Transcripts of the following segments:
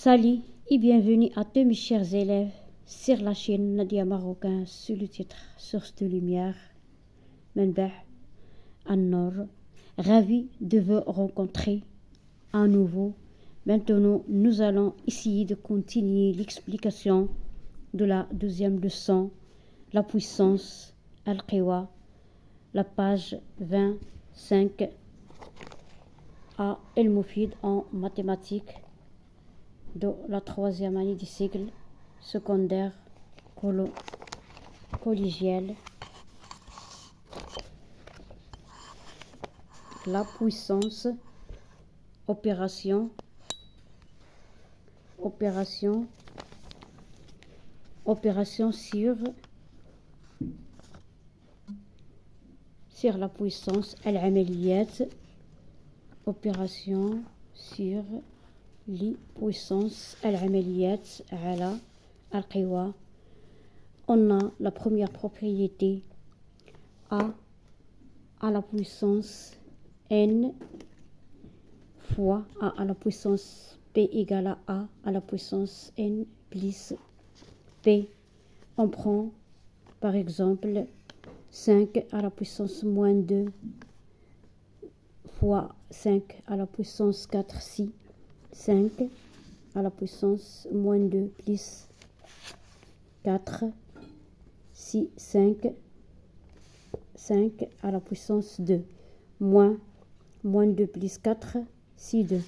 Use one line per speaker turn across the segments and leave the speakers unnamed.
Salut et bienvenue à tous mes chers élèves sur la chaîne Nadia Marocain sous le titre Source de lumière, Menbah An-Nour. Ravi de vous rencontrer à nouveau. Maintenant, nous allons essayer de continuer l'explication de la deuxième leçon, la puissance Al-Qiwa, la page 25 à El-Moufid en mathématiques de la troisième année du cycle secondaire collégial. La puissance, opération sur la puissance al-amaliyat, opération sur les puissances al-amaliyat ala al-qiwa. On a la première propriété A à la puissance n fois A à la puissance P égale à la puissance n plus P. On prend par exemple 5 à la puissance moins 2 fois 5 à la puissance 4 si 5 à la puissance moins 2 plus 4 si 5 à la puissance 2 moins 2 plus 4 si 2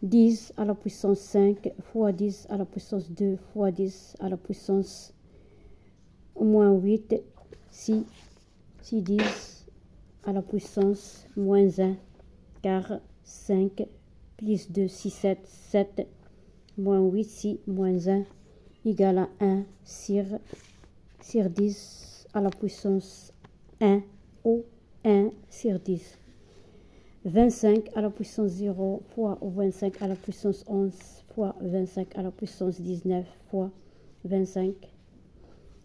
10 à la puissance 5 fois 10 à la puissance 2 fois 10 à la puissance moins 8 si 10 à la puissance moins 1 car 5 plus 2 si 7 moins 8 si moins 1 égale à 1 sur 10 à la puissance 1 ou 1 sur 10. 25 à la puissance 0 fois 25 à la puissance 11 fois 25 à la puissance 19 fois 25.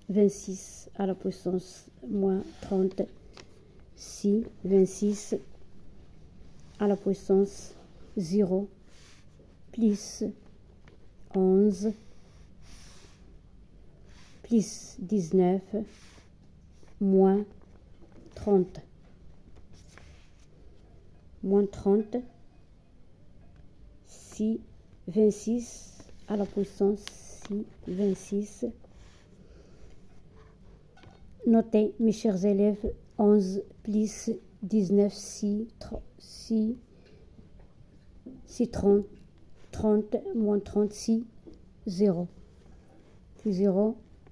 26 à la puissance moins 30 si 26 à la puissance 0 plus 11 plus 19 moins 30 si 26 à la puissance si 26. Notez mes chers élèves, 11 plus 19 si 30 moins 30 si 0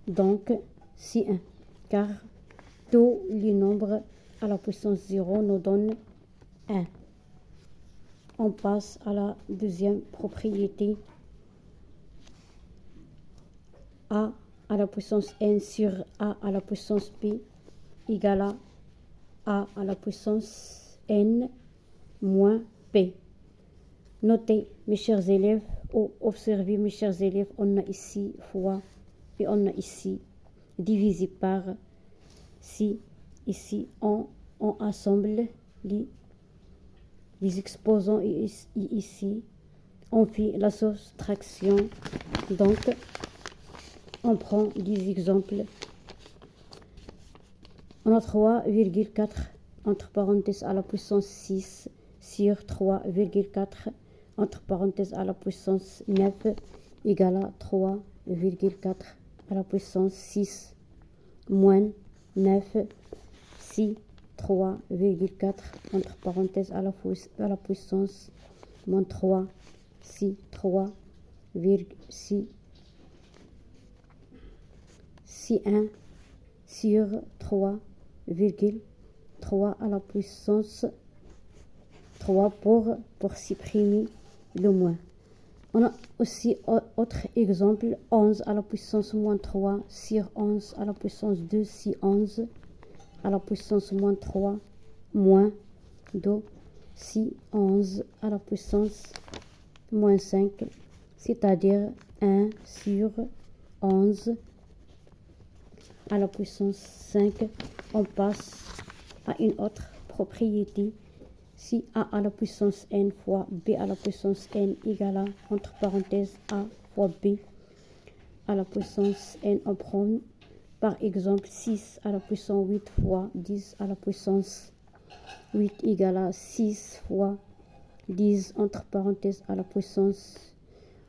donc si 1 car tous les nombres à la puissance 0 nous donnent 1. On passe à la deuxième propriété. A à la puissance n sur A à la puissance p égale à la puissance n moins p. Notez mes chers élèves, ou observez mes chers élèves, on a ici fois et on a ici divisé par si. Ici on assemble les exposants et ici on fait la soustraction. Donc on prend des exemples. On a 3,4 entre parenthèses à la puissance 6 sur 3,4 entre parenthèses à la puissance 9 égale à 3,4 à la puissance 6 moins 9 si 3,4 entre parenthèses à la puissance moins 3 si 1 sur 3,3 à la puissance 3 pour supprimer le moins. On a aussi autre exemple, 11 à la puissance moins 3 sur 11 à la puissance 2 si 11 à la puissance moins 3 moins 2 si 11 à la puissance moins 5, c'est-à-dire 1 sur 11 à la puissance 5. On passe à une autre propriété si a à la puissance n fois b à la puissance n égale à, entre parenthèses, a fois b à la puissance n, on prend par exemple 6 à la puissance 8 fois 10 à la puissance 8 égale à 6 fois 10 entre parenthèses à la puissance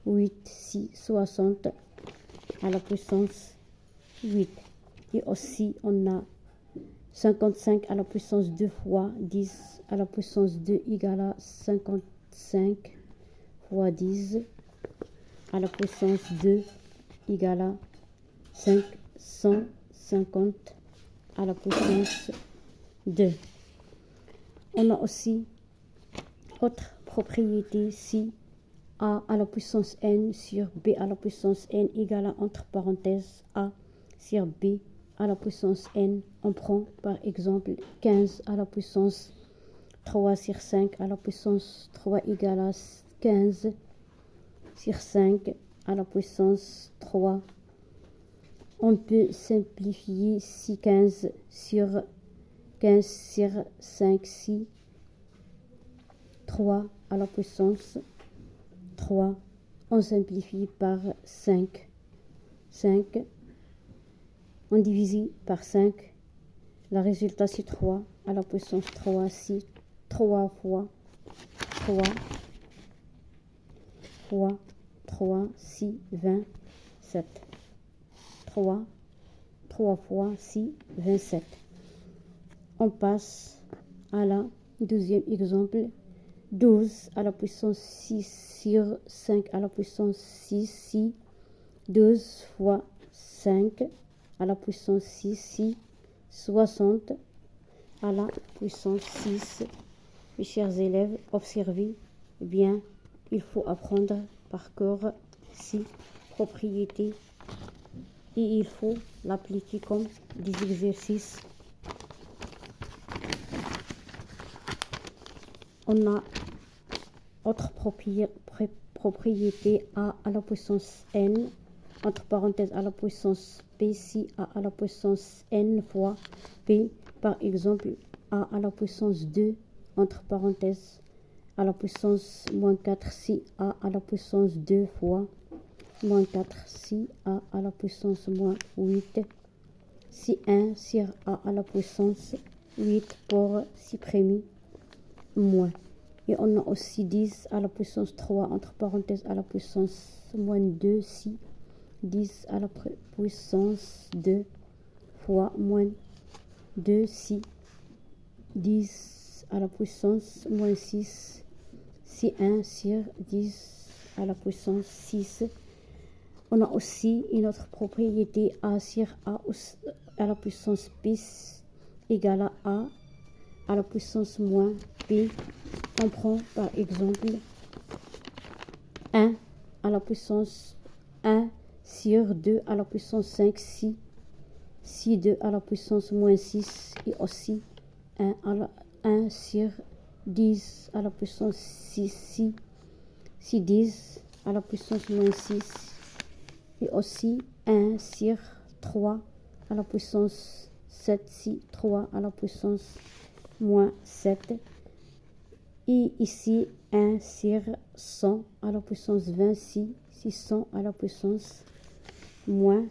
8, 6, 60 à la puissance 8. Et aussi on a 55 à la puissance 2 fois 10 à la puissance 2 égale à 55 fois 10 à la puissance 2 égale à 550 à la puissance 2. On a aussi autre propriété si a à la puissance n sur b à la puissance n égale à, entre parenthèses, a sur b à la puissance n. On prend par exemple 15 à la puissance 3 sur 5 à la puissance 3 égale à 15 sur 5 à la puissance 3. On peut simplifier si 15 sur 5 si 3 à la puissance 3. On simplifie par 5. 5. On divise par 5. Le résultat c'est 3 à la puissance 3 si 3 fois 3 fois 3 si 27. 3 fois 6, 27. On passe à la deuxième exemple. 12 à la puissance 6 sur 5 à la puissance 6 si 12 fois 5 à la puissance 6 si 60 à la puissance 6. Mes chers élèves, observez bien, il faut apprendre par cœur ces propriétés et il faut l'appliquer comme des exercices. On a autre propriété a à la puissance n, entre parenthèses à la puissance p si a à la puissance n fois p, par exemple a à la puissance 2, entre parenthèses à la puissance moins 4 si a à la puissance 2 fois moins 4 si a à la puissance moins 8 si 1 sur a à la puissance 8 pour supprimer moins. Et on a aussi 10 à la puissance 3, entre parenthèses à la puissance moins 2 si 10 à la puissance 2 fois moins 2 si 10 à la puissance moins 6 si 1 sur 10 à la puissance 6. On a aussi une autre propriété a sur a à la puissance p égale à la puissance moins p. On prend par exemple 1 à la puissance 1 sur 2 à la puissance 5 si 2 à la puissance moins 6 et aussi 1 sur 10 à la puissance 6 si 10 à la puissance moins 6 et aussi 1 sur 3 à la puissance 7 si 3 à la puissance moins 7. Et ici 1 sur 100 à la puissance 20 si 100 à la puissance moins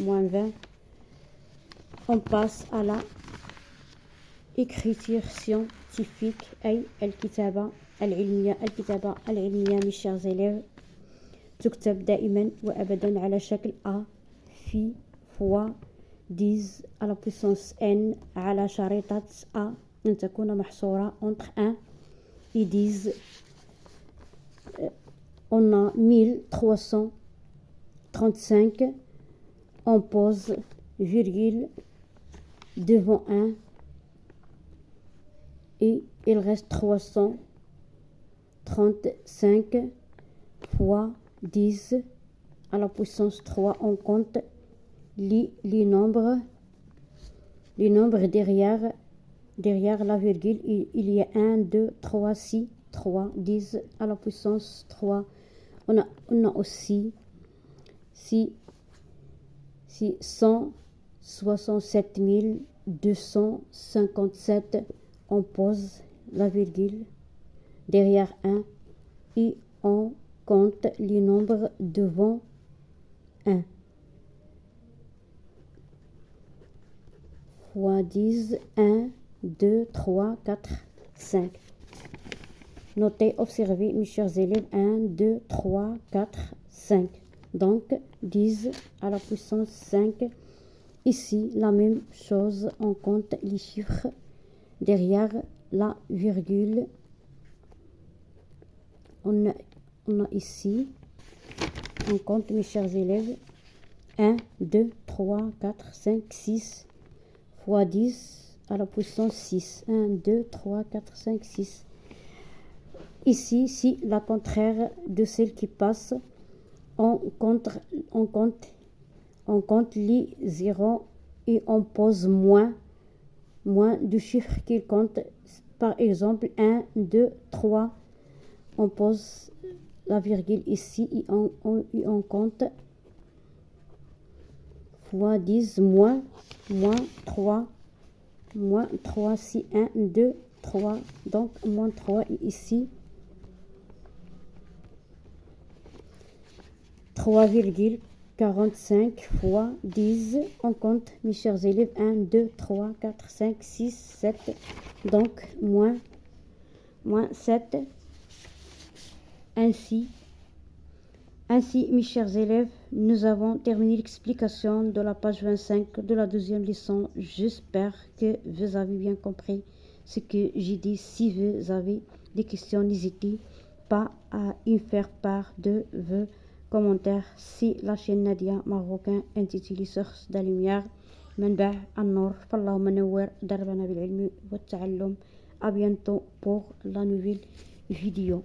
20. On passe à la écriture scientifique أي الكتابة العلمية. الكتابة العلمية mes chers élèves تكتب دائما وأبدا على شكل A في fois 10 à la puissance n على شريطة A أن تكون محصورة entre 1 et 10. On a 1335. On pose virgule devant 1 et il reste 335 fois 10 à la puissance 3. On compte les nombres derrière la virgule. Il y a 1, 2, 3, 6, 3, 10 à la puissance 3. On a aussi 167 257. On pose la virgule derrière 1 et on compte les nombres devant 1. Fois 10, 1, 2, 3, 4, 5. Notez, observez, mes chers élèves, 1, 2, 3, 4, 5. Donc, 10 à la puissance 5. Ici, la même chose, on compte les chiffres derrière la virgule. On a ici, on compte, mes chers élèves, 1, 2, 3, 4, 5, 6, fois 10 à la puissance 6. 1, 2, 3, 4, 5, 6. Ici, si la contraire de celle qui passe, on compte les zéros et on pose moins du chiffre qu'il compte. Par exemple, 1, 2, 3. On pose la virgule ici et on compte fois 10 moins 3. Moins 3, si 1, 2, 3. Donc, moins 3 ici. 3,45 fois 10. On compte, mes chers élèves, 1, 2, 3, 4, 5, 6, 7. Donc, moins 7. Ainsi, mes chers élèves, nous avons terminé l'explication de la page 25 de la deuxième leçon. J'espère que vous avez bien compris ce que j'ai dit. Si vous avez des questions, n'hésitez pas à y faire part de vos commentaires. C'est la chaîne Nadia Marocain intitulée Source de la lumière. منبع النور فالله منور دربنا بالعلم والتعلم. À bientôt pour la nouvelle vidéo.